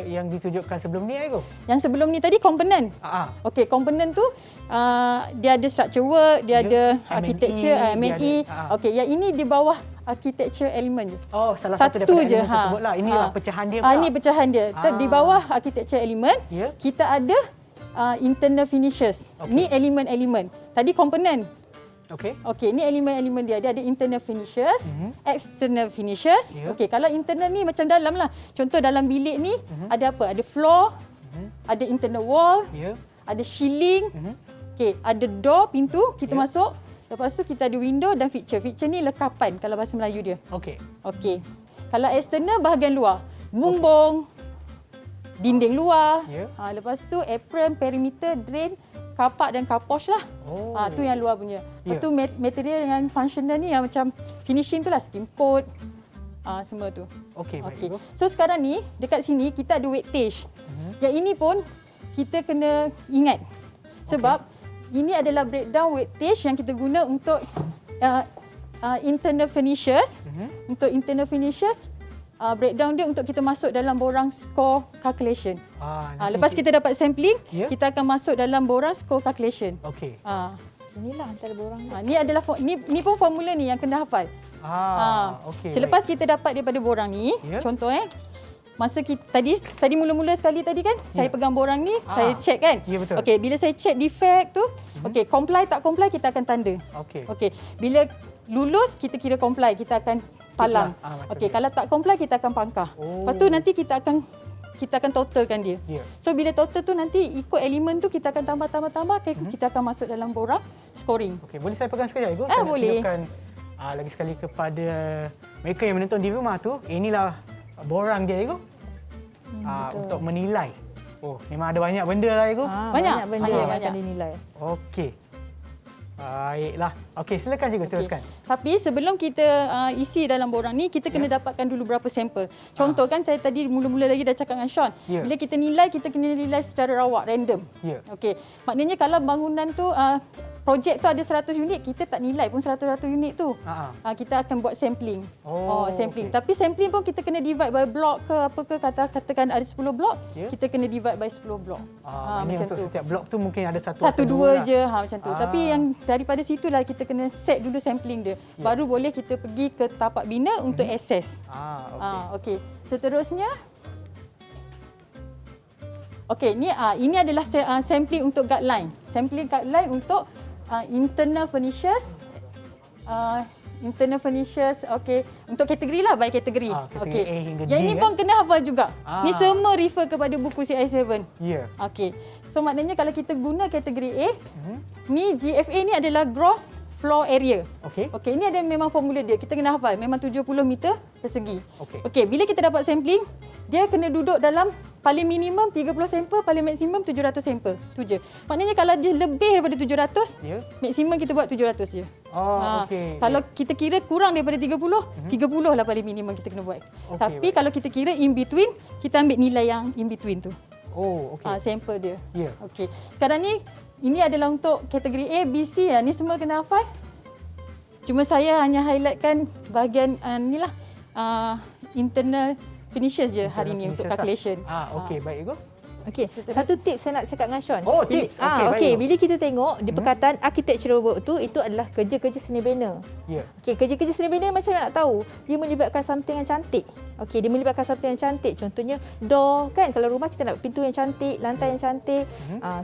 yang ditunjukkan sebelum ni, Aiko? Yang sebelum ni tadi komponen. Okey, komponen tu dia ada structure work, dia ada architecture, M&E. Okey, yang ini di bawah architecture element je. Salah satu daripada je. Elemen tersebutlah. Ini pecahan dia pula. Ini pecahan dia. Di bawah architecture element, kita ada internal finishes. Ni elemen-elemen. Tadi komponen. Okey, ni elemen-elemen dia. Dia ada internal finishes, external finishes. Okey, kalau internal ni macam dalam lah. Contoh dalam bilik ni ada apa? Ada floor, ada internal wall, ada ceiling. Okey, ada door, pintu, kita masuk. Lepas tu kita ada window dan fixture. Fixture ni lekapan kalau bahasa Melayu dia. Okey. Kalau external bahagian luar, bumbung, dinding luar. Lepas tu apron, perimeter, drain, kapak dan kaposh lah. Tu yang luar punya. Lepas tu material dengan functional ni yang macam finishing tu lah, skim coat, Semua tu. Okey, baik. Okey. So sekarang ni dekat sini kita ada weightage. Yang ini pun kita kena ingat sebab ini adalah breakdown weightage yang kita guna untuk internal finishes. Untuk internal finishes breakdown dia untuk kita masuk dalam borang score calculation. Lepas kita dapat sampling, kita akan masuk dalam borang score calculation. Okey. Inilah antara borang ni. Ni adalah ni pun formula ni yang kena hafal. Okey. Selepas kita dapat daripada borang ni, contoh masa kita tadi mula-mula sekali tadi kan, saya pegang borang ni, saya check kan. Ya, betul. Okey, bila saya check defect tu, okey, comply tak comply kita akan tanda. Okey, bila lulus kita kira comply, kita akan palang. Okey, kalau tak comply kita akan pangkah. Lepas tu nanti kita akan totalkan dia. So bila total tu nanti ikut elemen tu kita akan tambah, kita akan masuk dalam borang scoring. Okey, boleh saya pegang sekejap Ibu? Saya nak boleh. tunjukkan lagi sekali kepada mereka yang menonton di rumah tu. Inilah borang dia Ibu. Untuk menilai. Oh, memang ada banyak benda lah Ibu. Banyak benda yang akan dinilai. Okey. Baiklah. Okey, silakan cikgu teruskan. Tapi sebelum kita isi dalam borang ni, kita kena dapatkan dulu berapa sampel. Contoh kan saya tadi mula-mula lagi dah cakap dengan Sean. Bila kita nilai, kita kena nilai secara rawak, random. Okey. Maknanya kalau bangunan tu projek tu ada 100 unit, kita tak nilai pun 101 unit tu. Kita akan buat sampling. Sampling. Tapi sampling pun kita kena divide by block ke apa ke, katakan ada 10 blok, kita kena divide by 10 blok. Macam untuk setiap blok tu mungkin ada satu dua je macam tu. Tapi yang daripada situlah kita kena set dulu sampling dia. Baru boleh kita pergi ke tapak bina untuk assess. Okey. Seterusnya ini adalah sampling untuk guideline. Sampling guideline untuk internal finishes. Internal finishes, untuk kategori lah, by kategori. Kategori A hingga D. Yang ini pun kena hafal juga. Ni semua refer kepada buku CI7. Okey. So maknanya kalau kita guna kategori A, ni GFA ni adalah gross floor area. Okey, ini ada memang formula dia. Kita kena hafal. Memang 70 meter persegi. Okey, bila kita dapat sampling, dia kena duduk dalam paling minimum 30 sampel, paling maksimum 700 sampel. Tu je. Maknanya kalau dia lebih daripada 700, maksimum kita buat 700 je. Kalau kita kira kurang daripada 30, 30 lah paling minimum kita kena buat. Tapi kalau kita kira in between, kita ambil nilai yang in between tu. Sampel dia. Okey. Sekarang ni ini adalah untuk kategori A, B, C. Ni semua kena hafal. Cuma saya hanya highlightkan bahagian inilah internal finishes je hari ni untuk calculation. Okey, baik Ibu. Okey, satu tips saya nak cakap dengan Sean. Tips. Okey, bila kita tengok di perkataan architectural work tu, itu adalah kerja-kerja seni bina. Okey, kerja-kerja seni bina macam mana nak tahu? Dia melibatkan something yang cantik. Okey, dia melibatkan something yang cantik. Contohnya door kan, kalau rumah kita nak pintu yang cantik, lantai yang cantik.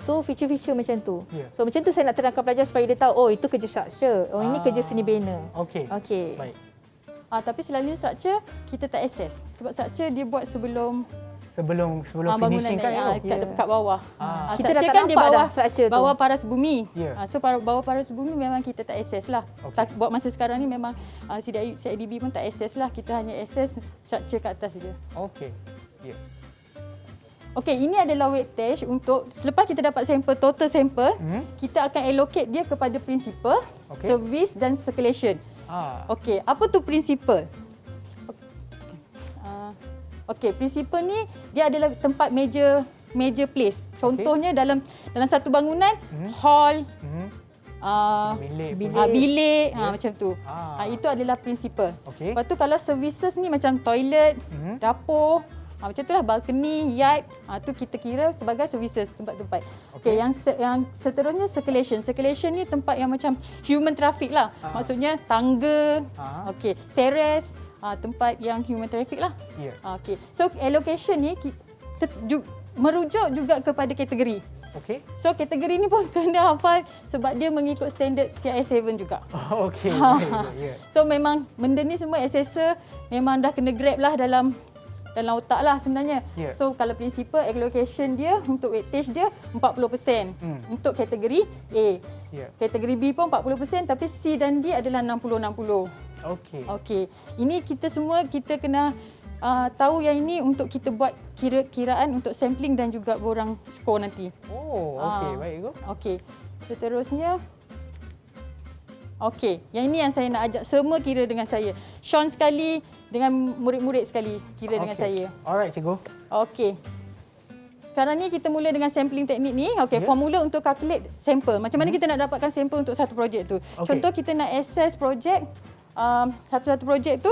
So feature-feature macam tu. So macam tu saya nak terangkan pelajar supaya dia tahu, itu kerja structure. Ini kerja seni bina. Okey. Baik. Tapi selalunya structure kita tak assess. Sebab structure dia buat sebelum finishing kan kat bawah. Kita dah tak nampak dah structure tu. Bawah paras bumi. So bawah paras bumi memang kita tak access lah. Buat masa sekarang ni memang CIDB pun tak access lah. Kita hanya access structure kat atas je. Okey, ini adalah weightage untuk selepas kita dapat sampel, total sampel, kita akan allocate dia kepada principal, service dan circulation. Okey, apa tu principal? Okey, principal ni dia adalah tempat major place. Contohnya dalam satu bangunan, hall, bilik macam tu. Itu adalah principal. Lepas tu kalau services ni macam toilet, dapur, macam itulah balcony, yard, tu kita kira sebagai services, tempat-tempat. Okey, yang seterusnya circulation. Circulation ni tempat yang macam human traffic lah. Maksudnya tangga, okey, terrace, tempat yang human traffic lah. Okey. So allocation ni merujuk juga kepada kategori. So kategori ni pun kena hafal sebab dia mengikut standard CI7 juga. So memang benda ni semua assessor memang dah kena grab lah dalam otak lah sebenarnya. So kalau principal allocation dia untuk weightage dia 40% untuk kategori A. Kategori B pun 40% tapi C dan D adalah 60-60. Okey. Ini kita semua kita kena tahu yang ini untuk kita buat kiraan untuk sampling dan juga borang skor nanti. Baik Ibu. Okey. Seterusnya yang ini yang saya nak ajak semua kira dengan saya. Sean sekali dengan murid-murid sekali kira dengan saya. Alright, cikgu. Okey. Sekarang ni kita mula dengan sampling teknik ni. Okey, formula untuk calculate sampel. Macam mana kita nak dapatkan sampel untuk satu projek tu. Contoh kita nak assess projek, satu-satu projek tu.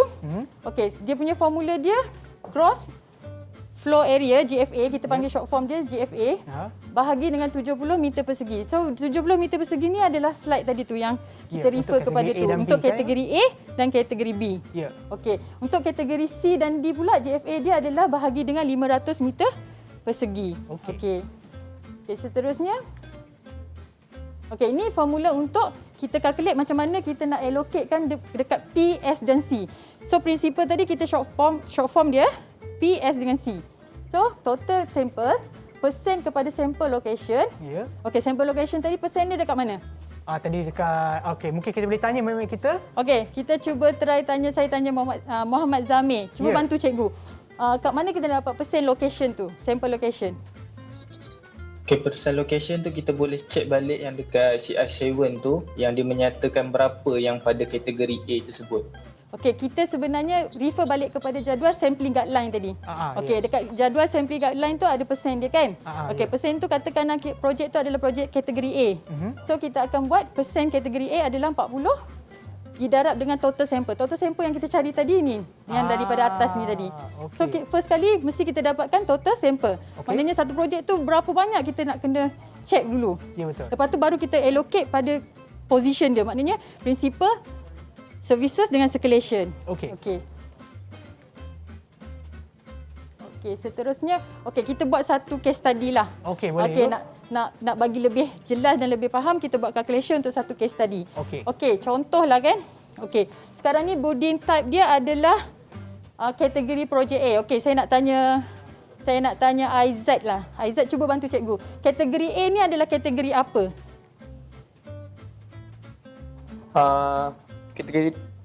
Okey, dia punya formula dia gross floor area, GFA, kita panggil short form dia GFA, bahagi dengan 70 meter persegi. So 70 meter persegi ni adalah slide tadi tu yang kita refer kepada tu. Untuk kategori A dan kategori B. Okey, untuk kategori C dan D pula GFA dia adalah bahagi dengan 500 meter persegi. Okey. Okey, seterusnya. Okey, ini formula untuk kita calculate macam mana kita nak allocatekan dekat P, S dan C. So prinsipal tadi kita short form dia P, S dengan C. So total sample, persen kepada sample location. Okey, sample location tadi persen dia dekat mana? Tadi dekat, okey, mungkin kita boleh tanya memang kita. Okey, kita cuba try saya tanya Muhammad Zamir. Cuba bantu cikgu. Kat mana kita dapat persen location tu, sample location? Okay, persen location tu kita boleh cek balik yang dekat CI7 tu yang dia menyatakan berapa yang pada kategori A tersebut. Okey, kita sebenarnya refer balik kepada jadual sampling guideline tadi. Okey, dekat jadual sampling guideline tu ada persen dia kan? Okey, persen tu katakan projek tu adalah projek kategori A. So kita akan buat persen kategori A adalah 40 didarab dengan total sample. Total sample yang kita cari tadi ni, yang daripada atas ni tadi. So first kali mesti kita dapatkan total sample. Maknanya satu projek tu berapa banyak kita nak kena check dulu. Ya, betul. Lepas tu baru kita allocate pada position dia. Maknanya principal, services dengan circulation. Okey, seterusnya, kita buat satu case study lah. Okey, boleh. Okey, nak bagi lebih jelas dan lebih faham, kita buat calculation untuk satu case study. Okey, contohlah kan. Okey, sekarang ni building type dia adalah kategori projek A. Okey, saya nak tanya Aizat lah. Aizat, cuba bantu cikgu. Kategori A ni adalah kategori apa?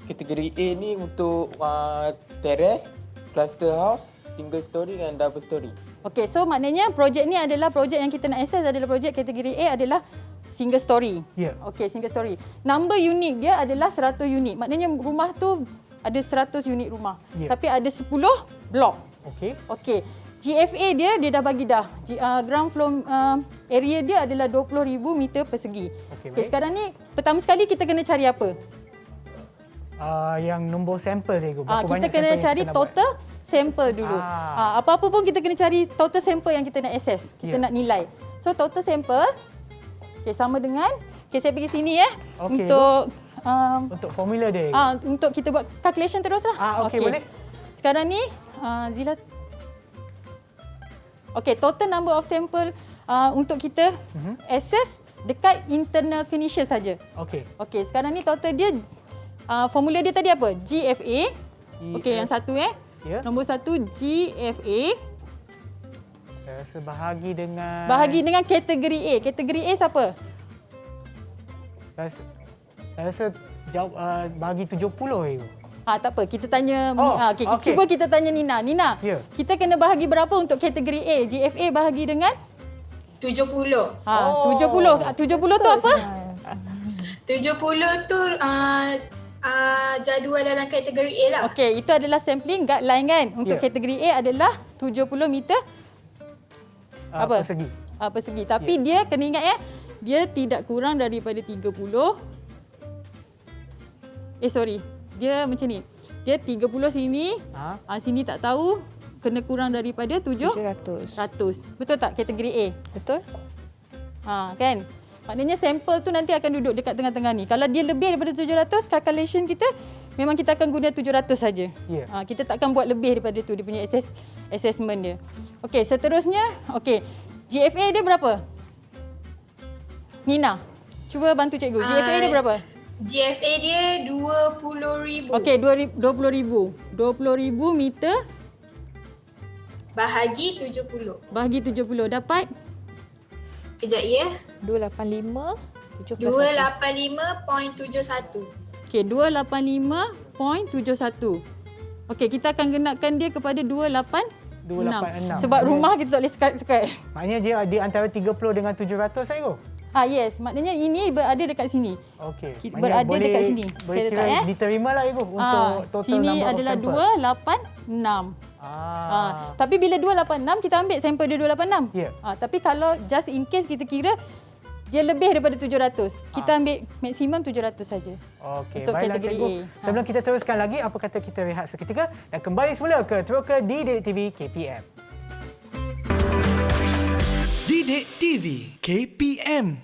Kategori A ni untuk terrace, cluster house, single story dan double story. Okey, so maknanya projek ni adalah projek yang kita nak access adalah projek kategori A adalah single story. Okey, single story. Number unit dia adalah 100 unit. Maknanya rumah tu ada 100 unit rumah. Tapi ada 10 blok. Okey. GFA dia dah bagi dah. Ground floor area dia adalah 20,000 meter persegi. Okey, sekarang ni pertama sekali kita kena cari apa? Yang nombor sampel cikgu. Kita kena cari total sampel dulu. Apa-apa pun kita kena cari total sampel yang kita nak access. Kita nak nilai. So total sampel sama dengan, saya pergi sini untuk formula dia. Untuk kita buat calculation terus lah. Okey, boleh. Sekarang ni Zila. Okey, total number of sample untuk kita access dekat internal finisher saja. Okey, sekarang ni total dia formula dia tadi apa? GFA. Okey, yang satu nombor satu GFA. Saya rasa bahagi dengan kategori A. Kategori A siapa? Saya rasa jawab bahagi 70 cikgu. Tak apa, kita tanya cuba kita tanya Nina. Nina, kita kena bahagi berapa untuk kategori A? GFA bahagi dengan 70. 70 tu apa? 70 tu jadual dalam kategori A lah. Okey, itu adalah sampling guideline kan. Untuk kategori A adalah 70 meter persegi. Tapi dia kena ingat dia tidak kurang daripada 30. Dia macam ni. Dia 30 sini. Sini tak tahu, kena kurang daripada 700. Betul tak kategori A? Betul. Kan? Maknanya sampel tu nanti akan duduk dekat tengah-tengah ni. Kalau dia lebih daripada 700, calculation kita memang kita akan guna 700 saja. Kita tak akan buat lebih daripada tu, dia punya assessment dia. Okey, seterusnya, GFA dia berapa? Nina, cuba bantu cikgu. GFA dia berapa? GFA dia 20,000. Okey, 20,000. 20,000 meter bahagi 70. Bahagi 70 dapat? Kejap ya. 285. 285.71. Okey, 285.71. Okey, kita akan genapkan dia kepada 286. Sebab rumah kita tak boleh sekat-sekat. Maknanya dia antara 30 dengan 700 cikgu? Yes, maknanya ini berada dekat sini. Okey. Berada dekat sini. Boleh Saya letak diterima lah Ibu untuk total sini number adalah of sampel. 286. Tapi bila 286 kita ambil sampel dia 286. Ya. Tapi kalau just in case kita kira dia lebih daripada 700. Kita ambil maksimum 700 saja. Okey, untuk baiklah kategori cikgu. A. Sebelum kita teruskan lagi, apa kata kita rehat seketika dan kembali semula ke Teroka di Didik TV KPM. Didik TV KPM.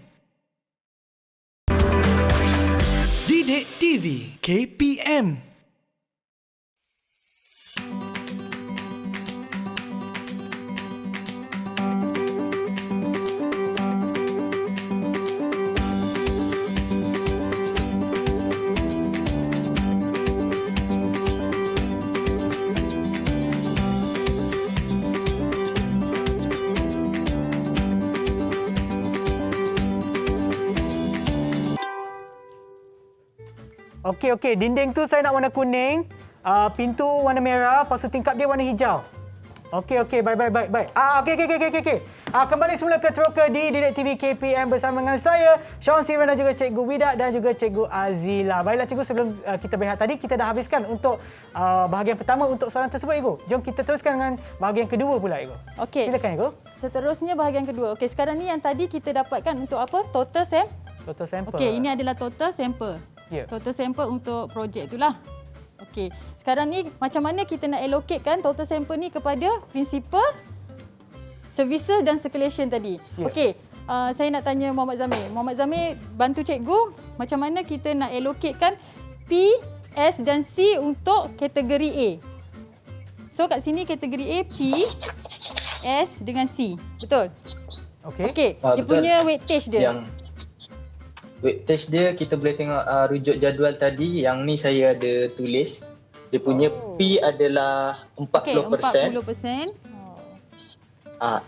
Didik TV KPM. Okey. Dinding tu saya nak warna kuning. Pintu warna merah. Lepas tu tingkap dia warna hijau. Okey. Baik. Okey. Kembali semula ke Teroka di Didik TV KPM bersama dengan saya, Sean Steven dan juga Cikgu Widat dan juga Cikgu Azila. Baiklah Cikgu, sebelum kita berehat tadi, kita dah habiskan untuk bahagian pertama untuk soalan tersebut, Ibu. Jom kita teruskan dengan bahagian kedua pula, Ibu. Okey. Silakan, Ibu. Seterusnya bahagian kedua. Okey, sekarang ni yang tadi kita dapatkan untuk apa? Total sampel. Okey, ini adalah total sampel. Ya. Total sampel untuk projek itulah. Okey. Sekarang ni macam mana kita nak allocatekan total sampel ni kepada principal, services dan circulation tadi. Ya. Okey. Saya nak tanya Muhammad Zamir. Muhammad Zamir, bantu cikgu macam mana kita nak allocatekan P, S dan C untuk kategori A. So kat sini kategori A P, S dengan C. Betul? Okey. Dia punya weightage dia. Weightage dia kita boleh tengok rujuk jadual tadi. Yang ni saya ada tulis. Dia punya P adalah 40%. Okey, 40%.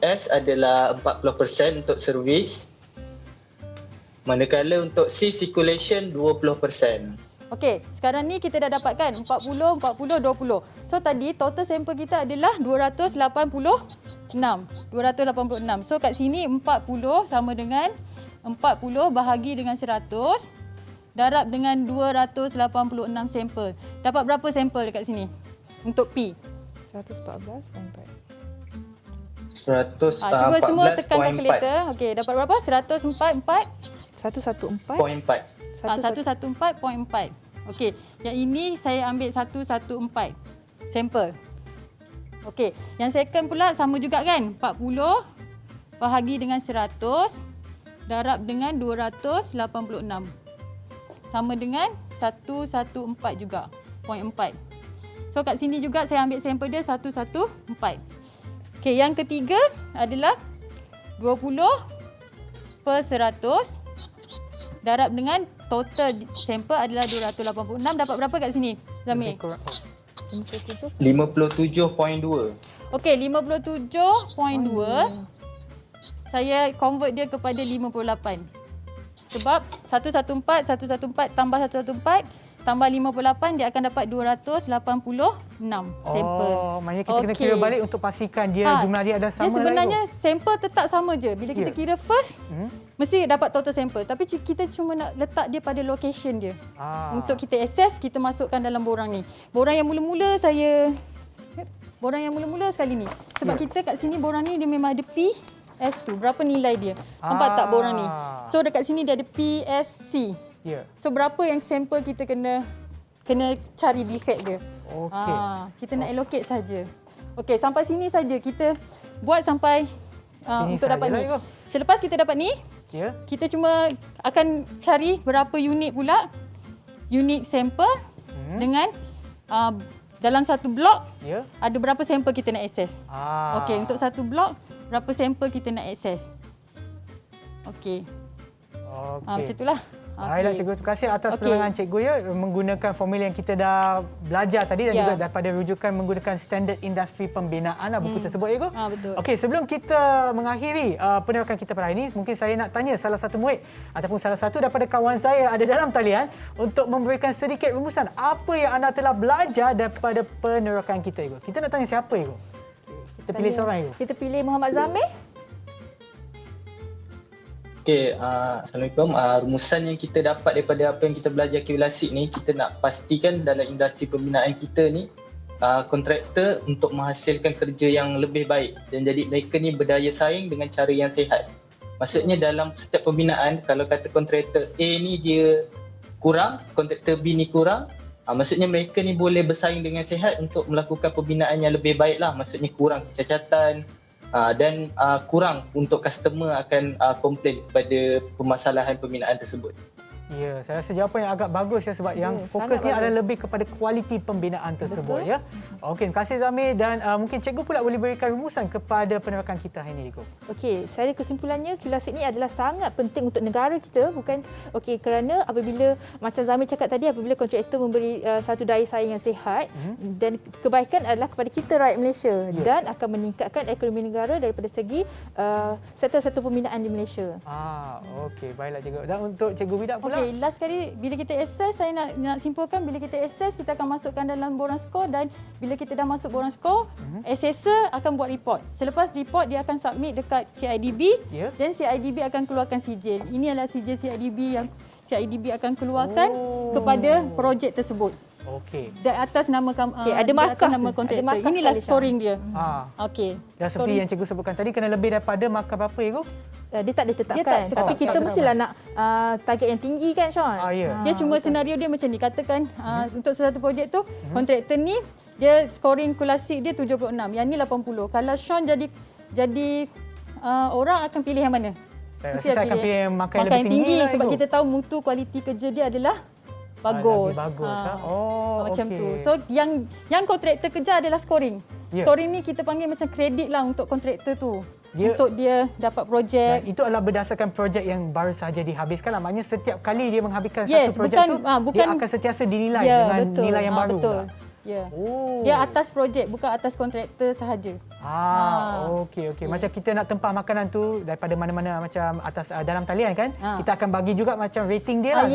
S adalah 40% untuk servis. Manakala untuk C circulation 20%. Okey, sekarang ni kita dah dapatkan 40, 40, 20. So tadi total sampel kita adalah 286. So kat sini 40 sama dengan 40 bahagi dengan 100 darab dengan 286 sampel. Dapat berapa sampel dekat sini untuk P? 114.4. Cuba semua tekan kalkulator. Okey, dapat berapa? 114.4. 114.4. Okey, yang ini saya ambil 114 sampel. Okey, yang second pula sama juga kan? 40 bahagi dengan 100 darab dengan 286. Sama dengan 114 juga. 0.4. So kat sini juga saya ambil sampel dia 114. Okey, yang ketiga adalah 20 per 100 darab dengan total sampel adalah 286. Dapat berapa kat sini, Zamir? 57.2. Okey, 57.2. Saya convert dia kepada 58. Sebab 114 tambah 114 tambah 58 dia akan dapat 286 sampel. Maknanya kita kena kira balik untuk pastikan dia jumlah dia ada sama. Dia sebenarnya sampel tetap sama je. Bila kita kira first, mesti dapat total sampel. Tapi kita cuma nak letak dia pada location dia. Untuk kita access, kita masukkan dalam borang ni. Borang yang mula-mula sekali ni. Sebab kita kat sini borang ni dia memang ada P, S tu. Berapa nilai dia? Nampak tak borang ni? So dekat sini dia ada P, S, C. So berapa yang sampel kita kena cari defect dia. Kita nak allocate saja. Okey, sampai sini saja kita buat sampai untuk dapat ni. Selepas kita dapat ni, kita cuma akan cari berapa unit pula unit sampel dengan dalam satu blok ada berapa sampel kita nak access. Okey, untuk satu blok berapa sampel kita nak access. Okey. Macam itulah. Baiklah cikgu, terima kasih atas penerangan cikgu ya, menggunakan formula yang kita dah belajar tadi dan juga daripada rujukan menggunakan standard industri pembinaan buku tersebut ya cikgu. Betul. Okey, sebelum kita mengakhiri penerangan kita pada hari ini, mungkin saya nak tanya salah satu murid ataupun salah satu daripada kawan saya ada dalam talian untuk memberikan sedikit rumusan apa yang anda telah belajar daripada penerangan kita cikgu. Kita nak tanya siapa cikgu? Kita pilih seorang cikgu. Kita pilih Muhammad Zamir. Okey, Assalamualaikum. Rumusan yang kita dapat daripada apa yang kita belajar Q-Lasik ni, kita nak pastikan dalam industri pembinaan kita ni, kontraktor untuk menghasilkan kerja yang lebih baik dan jadi mereka ni berdaya saing dengan cara yang sihat. Maksudnya dalam setiap pembinaan, kalau kata kontraktor A ni dia kurang, kontraktor B ni kurang, maksudnya mereka ni boleh bersaing dengan sihat untuk melakukan pembinaan yang lebih baik lah. Maksudnya kurang kecacatan dan kurang untuk customer akan komplain pada permasalahan pembinaan tersebut. Ya, saya rasa jawapan yang agak bagus ya sebab yang fokus ni adalah lebih kepada kualiti pembinaan tersebut. Betul. Ya. Okey, terima kasih Zami dan mungkin cikgu pula boleh berikan rumusan kepada penerangan kita hari ini, cikgu. Okey, saya kesimpulannya Q-Lasik ni adalah sangat penting untuk negara kita, bukan kerana apabila macam Zami cakap tadi, apabila kontraktor memberi satu daya saing yang sihat dan kebaikan adalah kepada kita rakyat Malaysia dan akan meningkatkan ekonomi negara daripada segi sektor-sektor pembinaan di Malaysia. Okey, baiklah cikgu. Dan untuk cikgu Widak pula. Okey, last kali bila kita access, saya nak simpulkan, bila kita access kita akan masukkan dalam borang skor dan bila kita dah masuk borang skor, assessor akan buat report. Selepas report dia akan submit dekat CIDB dan CIDB akan keluarkan sijil. Ini adalah sijil CIDB yang CIDB akan keluarkan kepada projek tersebut. Okey. Dan atas nama ada markah nama kontraktor. Inilah scoring dia. Okey. Dan seperti yang cikgu sebutkan tadi, kena lebih daripada markah berapa, cikgu? Dia tak ditetapkan. Tapi kita mestilah nak target yang tinggi kan, Sean? Dia cuma senario dia macam ni. Katakan untuk satu projek tu, kontraktor ni dia scoring Q-Lasik dia 76. Yang ni 80. Kalau Sean jadi orang akan pilih yang mana? Saya akan pilih yang markah yang lebih tinggi lah, sebab kita tahu mutu kualiti kerja dia adalah bagus. Bagus. Macam tu. So yang kontraktor kerja adalah scoring. Scoring ni kita panggil macam kredit lah untuk kontraktor tu. Untuk dia dapat projek. Itu adalah berdasarkan projek yang baru saja dihabiskan lah. Maknanya setiap kali dia menghabiskan satu projek tu, dia akan sentiasa dinilai dengan nilai yang baru. Betul. Dia atas projek, bukan atas kontraktor sahaja. Okey. Macam kita nak tempah makanan tu daripada mana-mana macam atas dalam talian kan, kita akan bagi juga macam rating dia lah.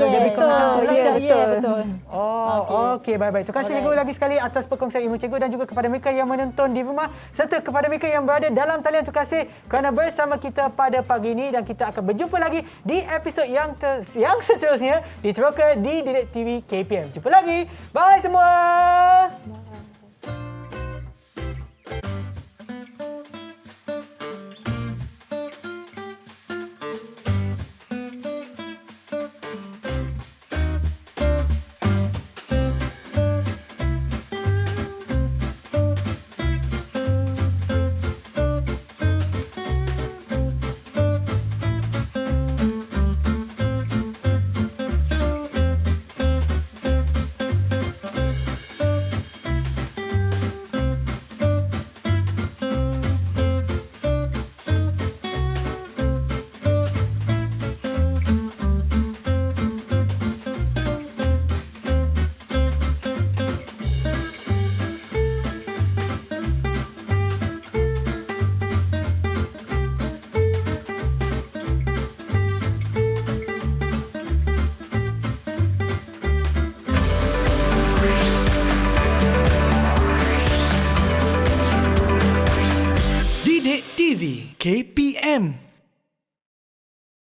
Betul. Okey, baik-baik. Terima kasih cikgu lagi sekali atas perkongsian ilmu cikgu dan juga kepada mereka yang menonton di rumah serta kepada mereka yang berada dalam talian. Terima kasih kerana bersama kita pada pagi ini dan kita akan berjumpa lagi di episod yang seterusnya di Teroka di Didik TV KPM. Jumpa lagi. Bye semua. Didik TV KPM